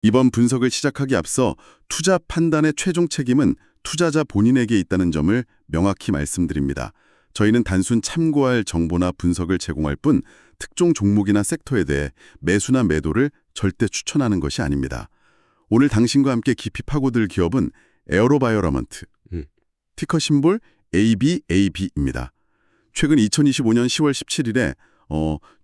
이번 분석을 시작하기 앞서 투자 판단의 최종 책임은 투자자 본인에게 있다는 점을 명확히 말씀드립니다. 저희는 단순 참고할 정보나 분석을 제공할 뿐 특정 종목이나 섹터에 대해 매수나 매도를 절대 추천하는 것이 아닙니다. 오늘 당신과 함께 깊이 파고들 기업은 에어로바이오러먼트, 티커 심볼 ABAB입니다. 최근 2025년 10월 17일에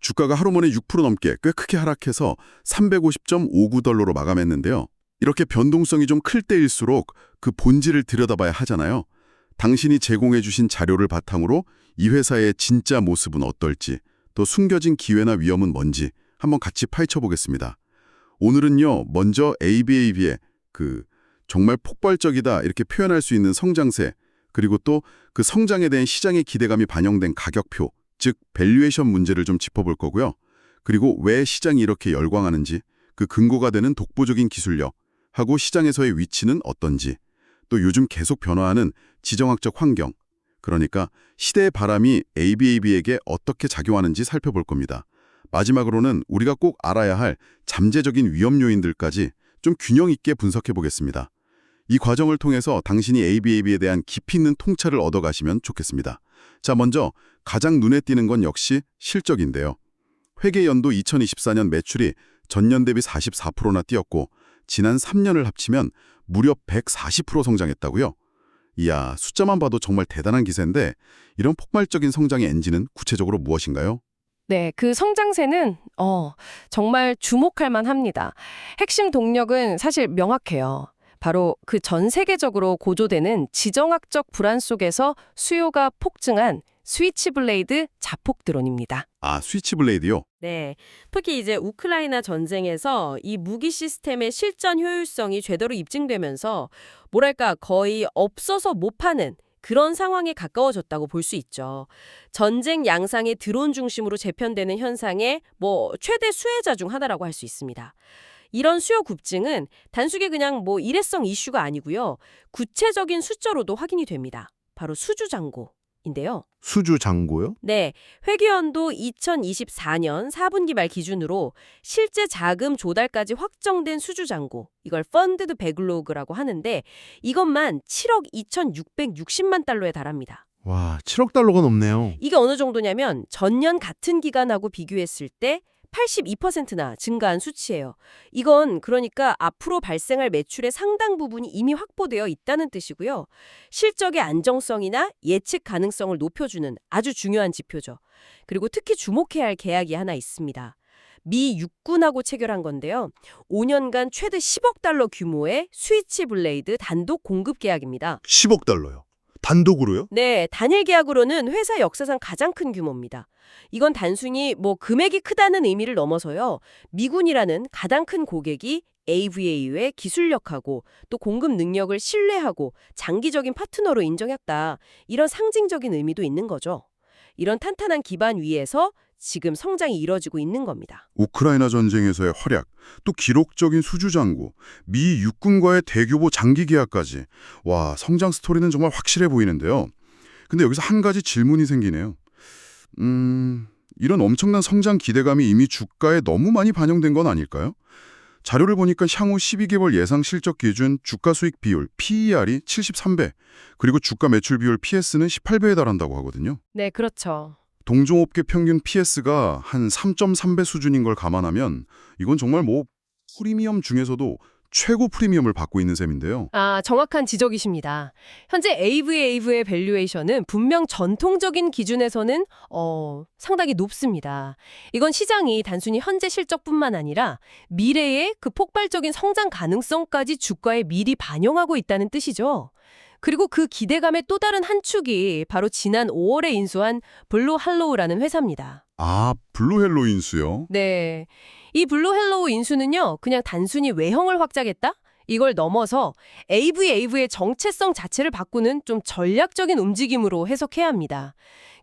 주가가 하루 만에 6% 넘게 꽤 크게 하락해서 350.59달러로 마감했는데요. 이렇게 변동성이 좀 클 때일수록 그 본질을 들여다봐야 하잖아요. 당신이 제공해 주신 자료를 바탕으로 이 회사의 진짜 모습은 어떨지, 또 숨겨진 기회나 위험은 뭔지 한번 같이 파헤쳐 보겠습니다. 오늘은요, 먼저 ABAB의 정말 폭발적이다 이렇게 표현할 수 있는 성장세, 그리고 또 그 성장에 대한 시장의 기대감이 반영된 가격표, 즉 밸류에이션 문제를 좀 짚어볼 거고요. 그리고 왜 시장이 이렇게 열광하는지, 그 근거가 되는 독보적인 기술력, 하고 시장에서의 위치는 어떤지, 또 요즘 계속 변화하는 지정학적 환경, 그러니까 시대의 바람이 ABAB에게 어떻게 작용하는지 살펴볼 겁니다. 마지막으로는 우리가 꼭 알아야 할 잠재적인 위험 요인들까지 좀 균형 있게 분석해 보겠습니다. 이 과정을 통해서 당신이 ABAB에 대한 깊이 있는 통찰을 얻어가시면 좋겠습니다. 자, 먼저 가장 눈에 띄는 건 역시 실적인데요. 회계연도 2024년 매출이 전년 대비 44%나 뛰었고 지난 3년을 합치면 무려 140% 성장했다고요? 이야, 숫자만 봐도 정말 대단한 기세인데 이런 폭발적인 성장의 엔진은 구체적으로 무엇인가요? 네, 그 성장세는 정말 주목할 만합니다. 핵심 동력은 사실 명확해요. 바로 그 전 세계적으로 고조되는 지정학적 불안 속에서 수요가 폭증한 스위치블레이드 자폭 드론입니다. 아, 스위치블레이드요? 네, 특히 이제 우크라이나 전쟁에서 이 무기 시스템의 실전 효율성이 제대로 입증되면서 뭐랄까 거의 없어서 못 파는 그런 상황에 가까워졌다고 볼 수 있죠. 전쟁 양상의 드론 중심으로 재편되는 현상의 최대 수혜자 중 하나라고 할 수 있습니다. 이런 수요 급증은 단순히 그냥 일회성 이슈가 아니고요. 구체적인 숫자로도 확인이 됩니다. 바로 수주잔고인데요. 수주 잔고요? 네, 회계연도 2024년 4분기 말 기준으로 실제 자금 조달까지 확정된 수주잔고, 이걸 펀드드 백로그라고 하는데 이것만 7억 2,660만 달러에 달합니다. 와, 7억 달러가 넘네요. 이게 어느 정도냐면 전년 같은 기간하고 비교했을 때 82%나 증가한 수치예요. 이건 그러니까 앞으로 발생할 매출의 상당 부분이 이미 확보되어 있다는 뜻이고요. 실적의 안정성이나 예측 가능성을 높여주는 아주 중요한 지표죠. 그리고 특히 주목해야 할 계약이 하나 있습니다. 미 육군하고 체결한 건데요. 5년간 최대 10억 달러 규모의 스위치블레이드 단독 공급 계약입니다. 10억 달러요. 단독으로요? 네, 단일 계약으로는 회사 역사상 가장 큰 규모입니다. 이건 단순히 금액이 크다는 의미를 넘어서요. 미군이라는 가장 큰 고객이 AVA의 기술력하고 또 공급 능력을 신뢰하고 장기적인 파트너로 인정했다. 이런 상징적인 의미도 있는 거죠. 이런 탄탄한 기반 위에서 지금 성장이 이뤄지고 있는 겁니다. 우크라이나 전쟁에서의 활약, 또 기록적인 수주잔고, 미 육군과의 대규모 장기 계약까지. 와, 성장 스토리는 정말 확실해 보이는데요. 근데 여기서 한 가지 질문이 생기네요. 이런 엄청난 성장 기대감이 이미 주가에 너무 많이 반영된 건 아닐까요? 자료를 보니까 향후 12개월 예상 실적 기준 주가 수익 비율 PER이 73배, 그리고 주가 매출 비율 PS는 18배에 달한다고 하거든요. 네, 그렇죠. 동종업계 평균 PS가 한 3.3배 수준인 걸 감안하면 이건 정말 프리미엄 중에서도 최고 프리미엄을 받고 있는 셈인데요. 아, 정확한 지적이십니다. 현재 AVAV의 밸류에이션은 분명 전통적인 기준에서는 상당히 높습니다. 이건 시장이 단순히 현재 실적뿐만 아니라 미래의 그 폭발적인 성장 가능성까지 주가에 미리 반영하고 있다는 뜻이죠. 그리고 그 기대감의 또 다른 한 축이 바로 지난 5월에 인수한 블루할로우라는 회사입니다. 아, 블루헬로 인수요? 네. 이 블루헬로우 인수는요, 그냥 단순히 외형을 확장했다? 이걸 넘어서 AVAV의 정체성 자체를 바꾸는 좀 전략적인 움직임으로 해석해야 합니다.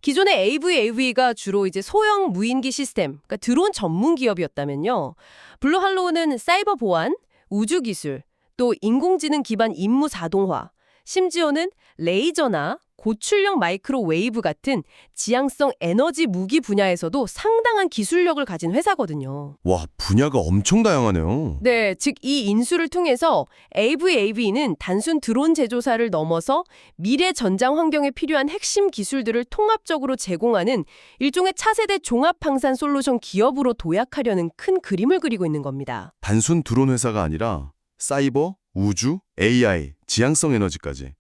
기존의 AVAV가 주로 이제 소형 무인기 시스템, 그러니까 드론 전문 기업이었다면요. 블루할로우는 사이버 보안, 우주 기술, 또 인공지능 기반 임무 자동화, 심지어는 레이저나 고출력 마이크로웨이브 같은 지향성 에너지 무기 분야에서도 상당한 기술력을 가진 회사거든요. 와, 분야가 엄청 다양하네요. 네, 즉 이 인수를 통해서 AVAV는 단순 드론 제조사를 넘어서 미래 전장 환경에 필요한 핵심 기술들을 통합적으로 제공하는 일종의 차세대 종합방산 솔루션 기업으로 도약하려는 큰 그림을 그리고 있는 겁니다. 단순 드론 회사가 아니라 사이버, 우주, AI, 지향성 에너지까지.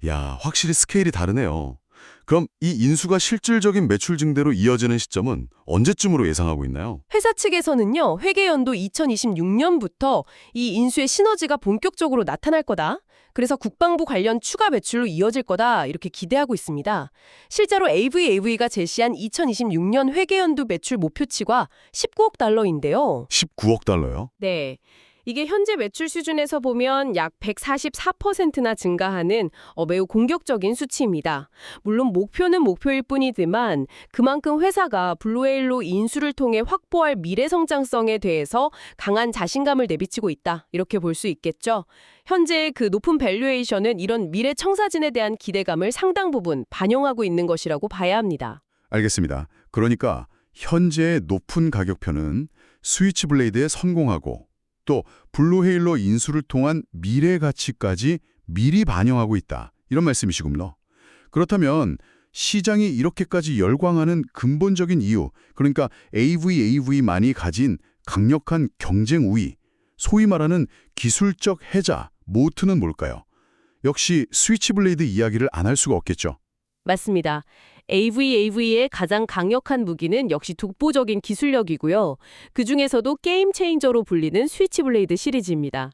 야, 확실히 스케일이 다르네요. 그럼 이 인수가 실질적인 매출 증대로 이어지는 시점은 언제쯤으로 예상하고 있나요? 회사 측에서는요, 회계연도 2026년부터 이 인수의 시너지가 본격적으로 나타날 거다. 그래서 국방부 관련 추가 매출로 이어질 거다. 이렇게 기대하고 있습니다. 실제로 AVAV가 제시한 2026년 회계연도 매출 목표치가 19억 달러인데요. 19억 달러요? 네. 이게 현재 매출 수준에서 보면 약 144%나 증가하는 매우 공격적인 수치입니다. 물론 목표는 목표일 뿐이지만 그만큼 회사가 블루웨일로 인수를 통해 확보할 미래 성장성에 대해서 강한 자신감을 내비치고 있다. 이렇게 볼 수 있겠죠. 현재 그 높은 밸류에이션은 이런 미래 청사진에 대한 기대감을 상당 부분 반영하고 있는 것이라고 봐야 합니다. 알겠습니다. 그러니까 현재의 높은 가격표는 스위치블레이드에 성공하고 또 블루헤일로 인수를 통한 미래 가치까지 미리 반영하고 있다. 이런 말씀이시군요. 그렇다면 시장이 이렇게까지 열광하는 근본적인 이유, 그러니까 AVAV만이 가진 강력한 경쟁 우위, 소위 말하는 기술적 해자, 모트는 뭘까요? 역시 스위치블레이드 이야기를 안 할 수가 없겠죠. 맞습니다. AVAV의 가장 강력한 무기는 역시 독보적인 기술력이고요. 그중에서도 게임 체인저로 불리는 스위치블레이드 시리즈입니다.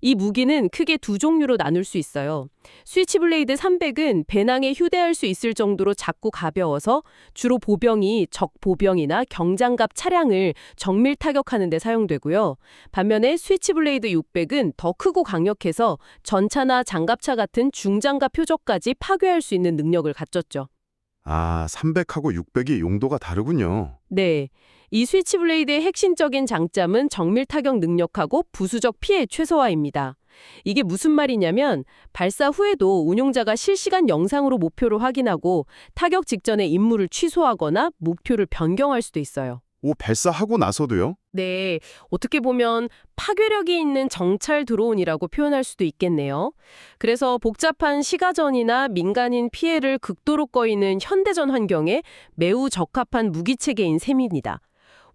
이 무기는 크게 두 종류로 나눌 수 있어요. 스위치블레이드 300은 배낭에 휴대할 수 있을 정도로 작고 가벼워서 주로 보병이 적 보병이나 경장갑 차량을 정밀 타격하는 데 사용되고요. 반면에 스위치블레이드 600은 더 크고 강력해서 전차나 장갑차 같은 중장갑 표적까지 파괴할 수 있는 능력을 갖췄죠. 아, 300하고 600이 용도가 다르군요. 네. 이 스위치블레이드의 핵심적인 장점은 정밀 타격 능력하고 부수적 피해 최소화입니다. 이게 무슨 말이냐면 발사 후에도 운용자가 실시간 영상으로 목표를 확인하고 타격 직전에 임무를 취소하거나 목표를 변경할 수도 있어요. 오, 발사하고 나서도요? 네, 어떻게 보면 파괴력이 있는 정찰 드론이라고 표현할 수도 있겠네요. 그래서 복잡한 시가전이나 민간인 피해를 극도로 꺼이는 현대전 환경에 매우 적합한 무기체계인 셈입니다.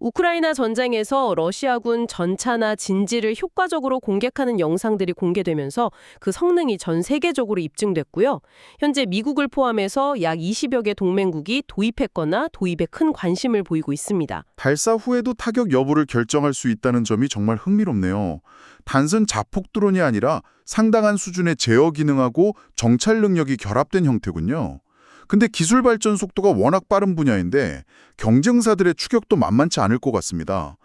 우크라이나 전쟁에서 러시아군 전차나 진지를 효과적으로 공격하는 영상들이 공개되면서 그 성능이 전 세계적으로 입증됐고요. 현재 미국을 포함해서 약 20여 개 동맹국이 도입했거나 도입에 큰 관심을 보이고 있습니다. 발사 후에도 타격 여부를 결정할 수 있다는 점이 정말 흥미롭네요. 단순 자폭 드론이 아니라 상당한 수준의 제어 기능하고 정찰 능력이 결합된 형태군요. 근데 기술 발전 속도가 워낙 빠른 분야인데 경쟁사들의 추격도 만만치 않을 것 같습니다.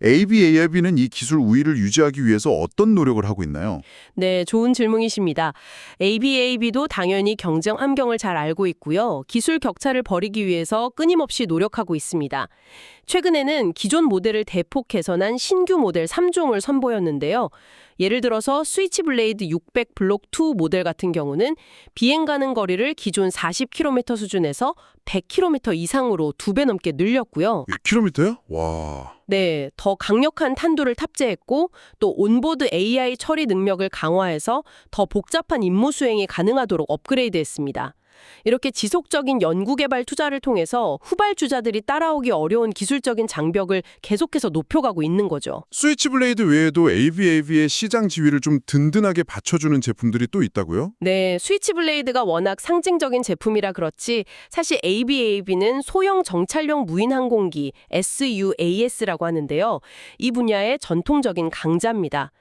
AVAV는 이 기술 우위를 유지하기 위해서 어떤 노력을 하고 있나요? 네, 좋은 질문이십니다. AVAV도 당연히 경쟁 함경을 잘 알고 있고요. 기술 격차를 벌이기 위해서 끊임없이 노력하고 있습니다. 최근에는 기존 모델을 대폭 개선한 신규 모델 3종을 선보였는데요. 예를 들어서 스위치블레이드 600 블록 2 모델 같은 경우는 비행 가능 거리를 기존 40km 수준에서 100km 이상으로 2배 넘게 늘렸고요. 1km요? 와... 네, 더 강력한 탄두를 탑재했고 또 온보드 AI 처리 능력을 강화해서 더 복잡한 임무 수행이 가능하도록 업그레이드했습니다. 이렇게 지속적인 연구개발 투자를 통해서 후발주자들이 따라오기 어려운 기술적인 장벽을 계속해서 높여가고 있는 거죠. 스위치블레이드 외에도 AVAV의 시장 지위를 좀 든든하게 받쳐주는 제품들이 또 있다고요? 네, 스위치블레이드가 워낙 상징적인 제품이라 그렇지 사실 AVAV는 소형 정찰용 무인 항공기 SUAS라고 하는데요. 이 분야의 전통적인 강자입니다.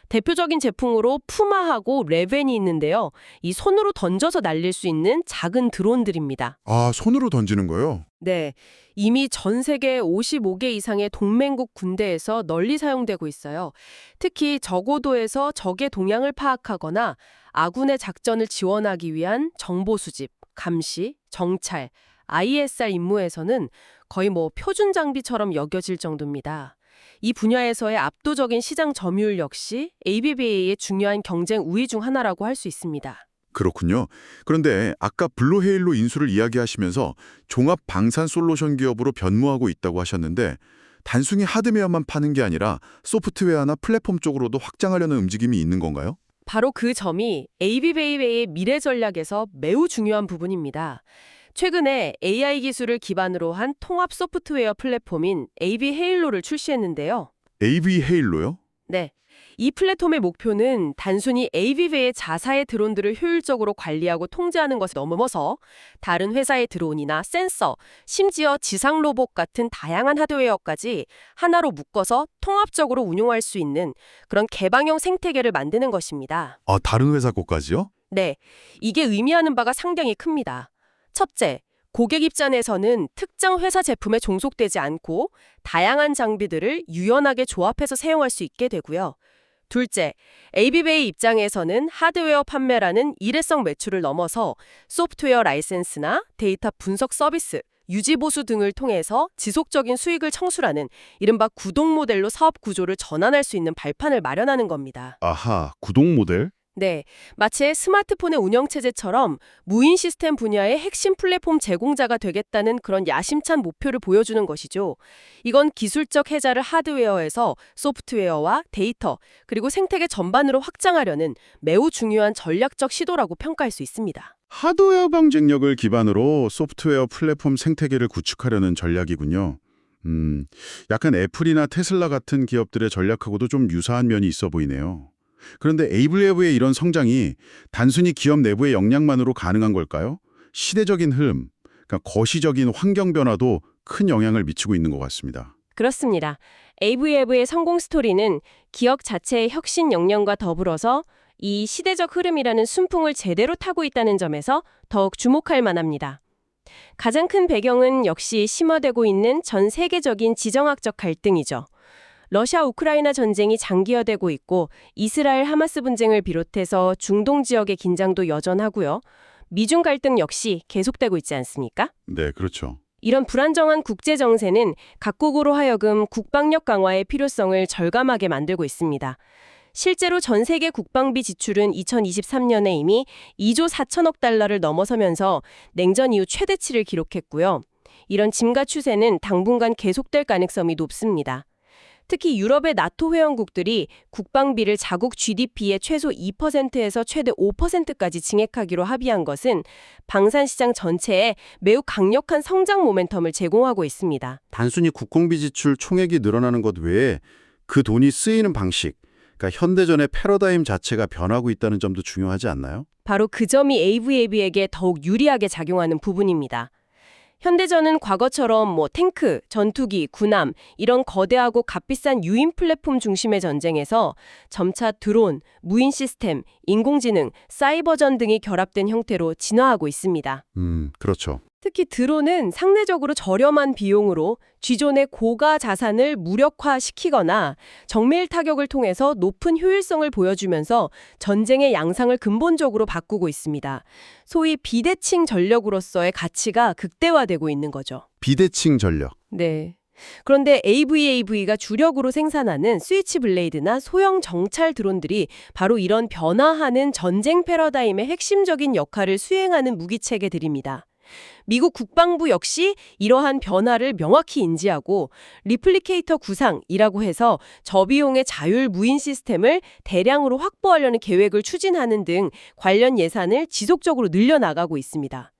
대표적인 제품으로 푸마하고 레벤이 있는데요. 이 손으로 던져서 날릴 수 있는 작은 드론들입니다. 아, 손으로 던지는 거요? 네, 이미 전 세계 55개 이상의 동맹국 군대에서 널리 사용되고 있어요. 특히 저고도에서 적의 동향을 파악하거나 아군의 작전을 지원하기 위한 정보 수집, 감시, 정찰, ISR 임무에서는 거의 표준 장비처럼 여겨질 정도입니다. 이 분야에서의 압도적인 시장 점유율 역시 AVAV의 중요한 경쟁 우위 중 하나라고 할 수 있습니다. 그렇군요. 그런데 아까 블루헤일로 인수를 이야기하시면서 종합 방산 솔루션 기업으로 변모하고 있다고 하셨는데 단순히 하드웨어만 파는 게 아니라 소프트웨어나 플랫폼 쪽으로도 확장하려는 움직임이 있는 건가요? 바로 그 점이 AB베이베의 미래 전략에서 매우 중요한 부분입니다. 최근에 AI 기술을 기반으로 한 통합 소프트웨어 플랫폼인 AB헤일로를 출시했는데요. AV 헤일로요? 네. 이 플랫폼의 목표는 단순히 AB베이의 자사의 드론들을 효율적으로 관리하고 통제하는 것을 넘어서 다른 회사의 드론이나 센서, 심지어 지상 로봇 같은 다양한 하드웨어까지 하나로 묶어서 통합적으로 운용할 수 있는 그런 개방형 생태계를 만드는 것입니다. 아, 다른 회사 것까지요? 네, 이게 의미하는 바가 상당히 큽니다. 첫째, 고객 입장에서는 특정 회사 제품에 종속되지 않고 다양한 장비들을 유연하게 조합해서 사용할 수 있게 되고요. 둘째, AB베이 입장에서는 하드웨어 판매라는 일회성 매출을 넘어서 소프트웨어 라이센스나 데이터 분석 서비스, 유지보수 등을 통해서 지속적인 수익을 창출하는 이른바 구독 모델로 사업 구조를 전환할 수 있는 발판을 마련하는 겁니다. 아하, 구독 모델? 네, 마치 스마트폰의 운영체제처럼 무인 시스템 분야의 핵심 플랫폼 제공자가 되겠다는 그런 야심찬 목표를 보여주는 것이죠. 이건 기술적 해자를 하드웨어에서 소프트웨어와 데이터, 그리고 생태계 전반으로 확장하려는 매우 중요한 전략적 시도라고 평가할 수 있습니다. 하드웨어 경쟁력을 기반으로 소프트웨어 플랫폼 생태계를 구축하려는 전략이군요. 약간 애플이나 테슬라 같은 기업들의 전략하고도 좀 유사한 면이 있어 보이네요. 그런데 에이블웨이브의 이런 성장이 단순히 기업 내부의 역량만으로 가능한 걸까요? 시대적인 흐름, 그러니까 거시적인 환경 변화도 큰 영향을 미치고 있는 것 같습니다. 그렇습니다. AB웨이브의 성공 스토리는 기업 자체의 혁신 역량과 더불어서 이 시대적 흐름이라는 순풍을 제대로 타고 있다는 점에서 더욱 주목할 만합니다. 가장 큰 배경은 역시 심화되고 있는 전 세계적인 지정학적 갈등이죠. 러시아 우크라이나 전쟁이 장기화되고 있고 이스라엘 하마스 분쟁을 비롯해서 중동 지역의 긴장도 여전하고요. 미중 갈등 역시 계속되고 있지 않습니까? 네, 그렇죠. 이런 불안정한 국제 정세는 각국으로 하여금 국방력 강화의 필요성을 절감하게 만들고 있습니다. 실제로 전 세계 국방비 지출은 2023년에 이미 2조 4천억 달러를 넘어서면서 냉전 이후 최대치를 기록했고요. 이런 증가 추세는 당분간 계속될 가능성이 높습니다. 특히 유럽의 나토 회원국들이 국방비를 자국 GDP의 최소 2%에서 최대 5%까지 증액하기로 합의한 것은 방산시장 전체에 매우 강력한 성장 모멘텀을 제공하고 있습니다. 단순히 국공비 지출 총액이 늘어나는 것 외에 그 돈이 쓰이는 방식, 그러니까 현대전의 패러다임 자체가 변하고 있다는 점도 중요하지 않나요? 바로 그 점이 AB에게 더욱 유리하게 작용하는 부분입니다. 현대전은 과거처럼 탱크, 전투기, 군함 이런 거대하고 값비싼 유인 플랫폼 중심의 전쟁에서 점차 드론, 무인 시스템, 인공지능, 사이버전 등이 결합된 형태로 진화하고 있습니다. 그렇죠. 특히 드론은 상대적으로 저렴한 비용으로 쥐존의 고가 자산을 무력화시키거나 정밀 타격을 통해서 높은 효율성을 보여주면서 전쟁의 양상을 근본적으로 바꾸고 있습니다. 소위 비대칭 전력으로서의 가치가 극대화되고 있는 거죠. 비대칭 전력. 네. 그런데 AVAV가 주력으로 생산하는 스위치 블레이드나 소형 정찰 드론들이 바로 이런 변화하는 전쟁 패러다임의 핵심적인 역할을 수행하는 무기체계들입니다. 미국 국방부 역시 이러한 변화를 명확히 인지하고 리플리케이터 구상이라고 해서 저비용의 자율 무인 시스템을 대량으로 확보하려는 계획을 추진하는 등 관련 예산을 지속적으로 늘려나가고 있습니다.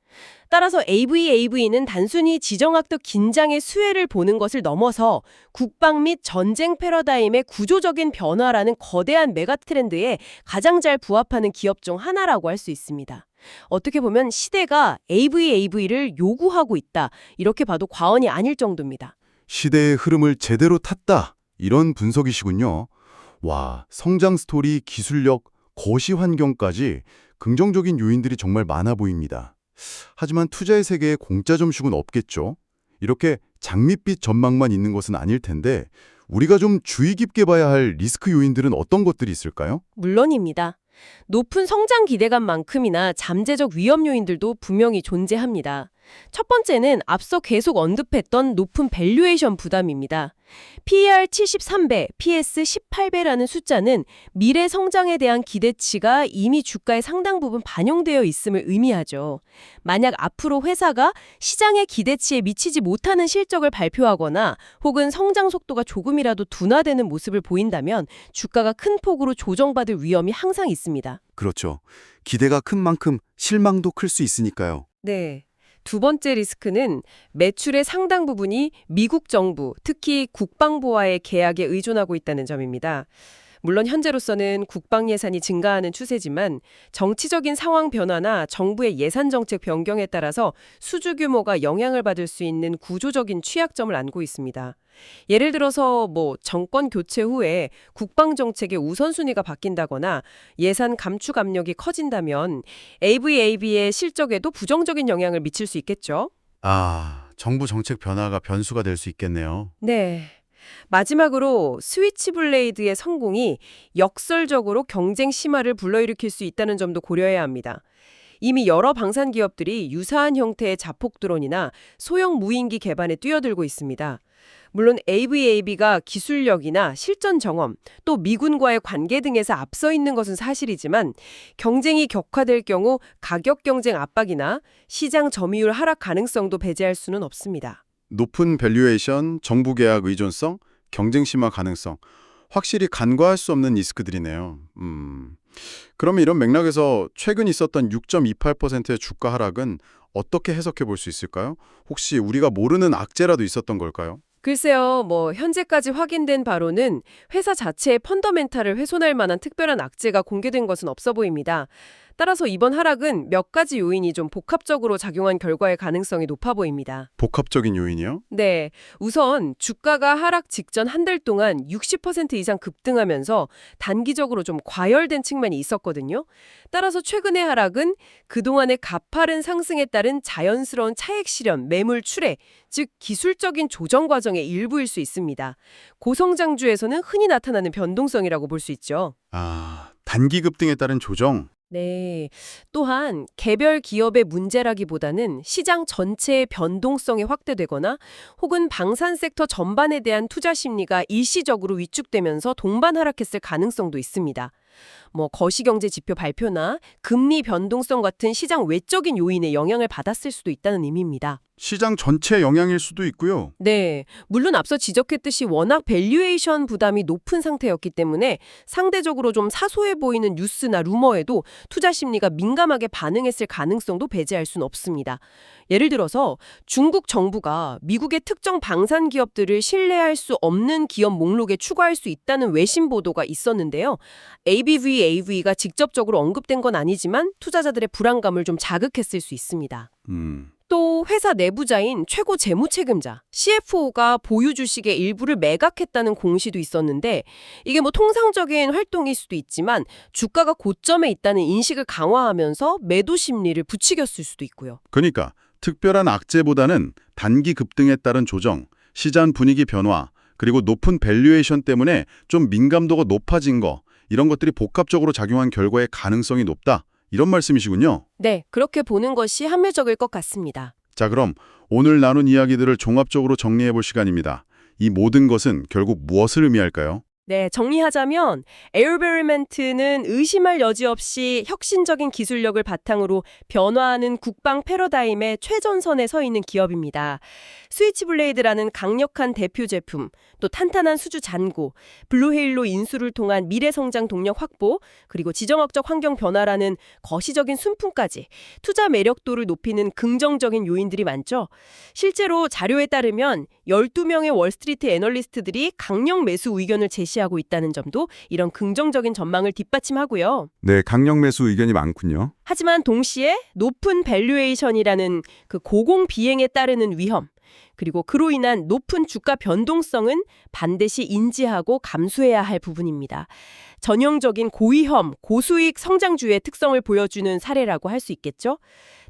따라서 AVAV는 단순히 지정학적 긴장의 수혜를 보는 것을 넘어서 국방 및 전쟁 패러다임의 구조적인 변화라는 거대한 메가 트렌드에 가장 잘 부합하는 기업 중 하나라고 할 수 있습니다. 어떻게 보면 시대가 AVAV를 요구하고 있다, 이렇게 봐도 과언이 아닐 정도입니다. 시대의 흐름을 제대로 탔다. 이런 분석이시군요. 와, 성장 스토리, 기술력, 거시 환경까지 긍정적인 요인들이 정말 많아 보입니다. 하지만 투자의 세계에 공짜 점식은 없겠죠. 이렇게 장밋빛 전망만 있는 것은 아닐 텐데 우리가 좀 주의 깊게 봐야 할 리스크 요인들은 어떤 것들이 있을까요? 물론입니다. 높은 성장 기대감만큼이나 잠재적 위험 요인들도 분명히 존재합니다. 첫 번째는 앞서 계속 언급했던 높은 밸류에이션 부담입니다. PER 73배, PS 18배라는 숫자는 미래 성장에 대한 기대치가 이미 주가의 상당 부분 반영되어 있음을 의미하죠. 만약 앞으로 회사가 시장의 기대치에 미치지 못하는 실적을 발표하거나 혹은 성장 속도가 조금이라도 둔화되는 모습을 보인다면 주가가 큰 폭으로 조정받을 위험이 항상 있습니다. 그렇죠. 기대가 큰 만큼 실망도 클 수 있으니까요. 네. 두 번째 리스크는 매출의 상당 부분이 미국 정부, 특히 국방부와의 계약에 의존하고 있다는 점입니다. 물론 현재로서는 국방 예산이 증가하는 추세지만 정치적인 상황 변화나 정부의 예산 정책 변경에 따라서 수주 규모가 영향을 받을 수 있는 구조적인 취약점을 안고 있습니다. 예를 들어서 정권 교체 후에 국방 정책의 우선순위가 바뀐다거나 예산 감축 압력이 커진다면 AVAB의 실적에도 부정적인 영향을 미칠 수 있겠죠. 정부 정책 변화가 변수가 될 수 있겠네요. 네. 마지막으로 스위치블레이드의 성공이 역설적으로 경쟁 심화를 불러일으킬 수 있다는 점도 고려해야 합니다. 이미 여러 방산 기업들이 유사한 형태의 자폭 드론이나 소형 무인기 개발에 뛰어들고 있습니다. 물론 AVAB가 기술력이나 실전 경험, 또 미군과의 관계 등에서 앞서 있는 것은 사실이지만 경쟁이 격화될 경우 가격 경쟁 압박이나 시장 점유율 하락 가능성도 배제할 수는 없습니다. 높은 밸류에이션, 정부 계약 의존성, 경쟁 심화 가능성. 확실히 간과할 수 없는 리스크들이네요. 그러면 이런 맥락에서 최근 있었던 6.28%의 주가 하락은 어떻게 해석해 볼 수 있을까요? 혹시 우리가 모르는 악재라도 있었던 걸까요? 글쎄요, 현재까지 확인된 바로는 회사 자체의 펀더멘탈을 훼손할 만한 특별한 악재가 공개된 것은 없어 보입니다. 따라서 이번 하락은 몇 가지 요인이 좀 복합적으로 작용한 결과의 가능성이 높아 보입니다. 복합적인 요인이요? 네, 우선 주가가 하락 직전 한 달 동안 60% 이상 급등하면서 단기적으로 좀 과열된 측면이 있었거든요. 따라서 최근의 하락은 그동안의 가파른 상승에 따른 자연스러운 차익 실현, 매물 출회, 즉 기술적인 조정 과정의 일부일 수 있습니다. 고성장주에서는 흔히 나타나는 변동성이라고 볼 수 있죠. 단기 급등에 따른 조정. 네. 또한 개별 기업의 문제라기보다는 시장 전체의 변동성이 확대되거나 혹은 방산 섹터 전반에 대한 투자 심리가 일시적으로 위축되면서 동반 하락했을 가능성도 있습니다. 거시경제 지표 발표나 금리 변동성 같은 시장 외적인 요인의 영향을 받았을 수도 있다는 의미입니다. 시장 전체 영향일 수도 있고요. 네, 물론 앞서 지적했듯이 워낙 밸류에이션 부담이 높은 상태였기 때문에 상대적으로 좀 사소해 보이는 뉴스나 루머에도 투자 심리가 민감하게 반응했을 가능성도 배제할 수는 없습니다. 예를 들어서 중국 정부가 미국의 특정 방산 기업들을 신뢰할 수 없는 기업 목록에 추가할 수 있다는 외신 보도가 있었는데요. ABVAV가 직접적으로 언급된 건 아니지만 투자자들의 불안감을 좀 자극했을 수 있습니다. 또 회사 내부자인 최고 재무책임자, CFO가 보유 주식의 일부를 매각했다는 공시도 있었는데 이게 통상적인 활동일 수도 있지만 주가가 고점에 있다는 인식을 강화하면서 매도 심리를 부추겼을 수도 있고요. 그러니까 특별한 악재보다는 단기 급등에 따른 조정, 시장 분위기 변화, 그리고 높은 밸류에이션 때문에 좀 민감도가 높아진 거, 이런 것들이 복합적으로 작용한 결과의 가능성이 높다. 이런 말씀이시군요. 네, 그렇게 보는 것이 합리적일 것 같습니다. 자, 그럼 오늘 나눈 이야기들을 종합적으로 정리해 볼 시간입니다. 이 모든 것은 결국 무엇을 의미할까요? 네, 정리하자면 에어베리멘트는 의심할 여지 없이 혁신적인 기술력을 바탕으로 변화하는 국방 패러다임의 최전선에 서 있는 기업입니다. 스위치블레이드라는 강력한 대표 제품, 또 탄탄한 수주 잔고, 블루헤일로 인수를 통한 미래 성장 동력 확보, 그리고 지정학적 환경 변화라는 거시적인 순풍까지 투자 매력도를 높이는 긍정적인 요인들이 많죠. 실제로 자료에 따르면 12명의 월스트리트 애널리스트들이 강력 매수 의견을 제시하고 있다는 점도 이런 긍정적인 전망을 뒷받침하고요. 네, 강력 매수 의견이 많군요. 하지만 동시에 높은 밸류에이션이라는 그 고공 비행에 따르는 위험, 그리고 그로 인한 높은 주가 변동성은 반드시 인지하고 감수해야 할 부분입니다. 전형적인 고위험, 고수익 성장주의 특성을 보여주는 사례라고 할 수 있겠죠.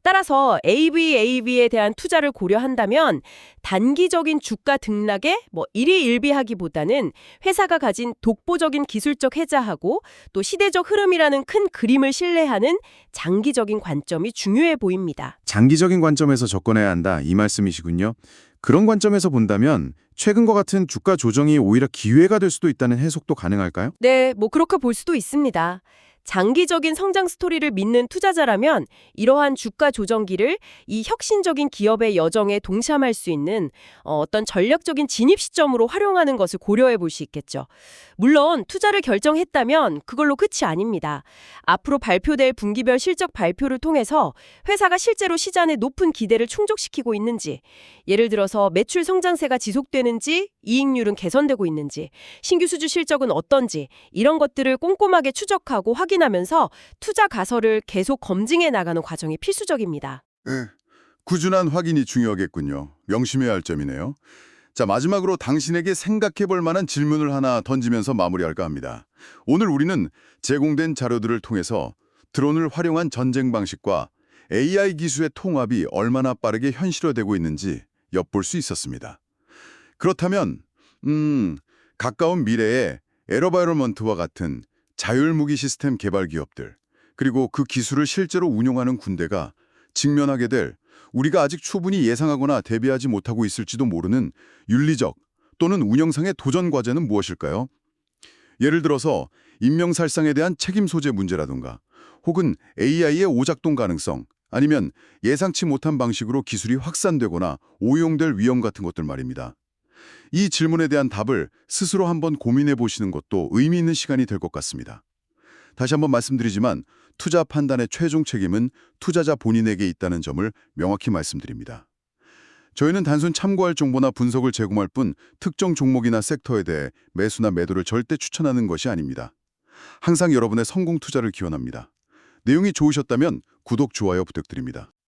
따라서 AVAV에 대한 투자를 고려한다면 단기적인 주가 등락에 일희일비하기보다는 회사가 가진 독보적인 기술적 혜자하고 또 시대적 흐름이라는 큰 그림을 신뢰하는 장기적인 관점이 중요해 보입니다. 장기적인 관점에서 접근해야 한다 이 말씀이시군요. 그런 관점에서 본다면 최근과 같은 주가 조정이 오히려 기회가 될 수도 있다는 해석도 가능할까요? 네, 뭐 그렇게 볼 수도 있습니다. 장기적인 성장 스토리를 믿는 투자자라면 이러한 주가 조정기를 이 혁신적인 기업의 여정에 동참할 수 있는 어떤 전략적인 진입 시점으로 활용하는 것을 고려해 볼 수 있겠죠. 물론 투자를 결정했다면 그걸로 끝이 아닙니다. 앞으로 발표될 분기별 실적 발표를 통해서 회사가 실제로 시장의 높은 기대를 충족시키고 있는지, 예를 들어서 매출 성장세가 지속되는지, 이익률은 개선되고 있는지, 신규 수주 실적은 어떤지 이런 것들을 꼼꼼하게 추적하고 확인하면서 투자 가설을 계속 검증해 나가는 과정이 필수적입니다. 네, 꾸준한 확인이 중요하겠군요. 명심해야 할 점이네요. 자, 마지막으로 당신에게 생각해 볼 만한 질문을 하나 던지면서 마무리할까 합니다. 오늘 우리는 제공된 자료들을 통해서 드론을 활용한 전쟁 방식과 AI 기술의 통합이 얼마나 빠르게 현실화되고 있는지 엿볼 수 있었습니다. 그렇다면 가까운 미래에 에러바이러먼트와 같은 자율무기 시스템 개발 기업들, 그리고 그 기술을 실제로 운용하는 군대가 직면하게 될 우리가 아직 충분히 예상하거나 대비하지 못하고 있을지도 모르는 윤리적 또는 운영상의 도전 과제는 무엇일까요? 예를 들어서 인명살상에 대한 책임 소재 문제라든가 혹은 AI의 오작동 가능성, 아니면 예상치 못한 방식으로 기술이 확산되거나 오용될 위험 같은 것들 말입니다. 이 질문에 대한 답을 스스로 한번 고민해 보시는 것도 의미 있는 시간이 될 것 같습니다. 다시 한번 말씀드리지만 투자 판단의 최종 책임은 투자자 본인에게 있다는 점을 명확히 말씀드립니다. 저희는 단순 참고할 정보나 분석을 제공할 뿐 특정 종목이나 섹터에 대해 매수나 매도를 절대 추천하는 것이 아닙니다. 항상 여러분의 성공 투자를 기원합니다. 내용이 좋으셨다면 구독, 좋아요 부탁드립니다.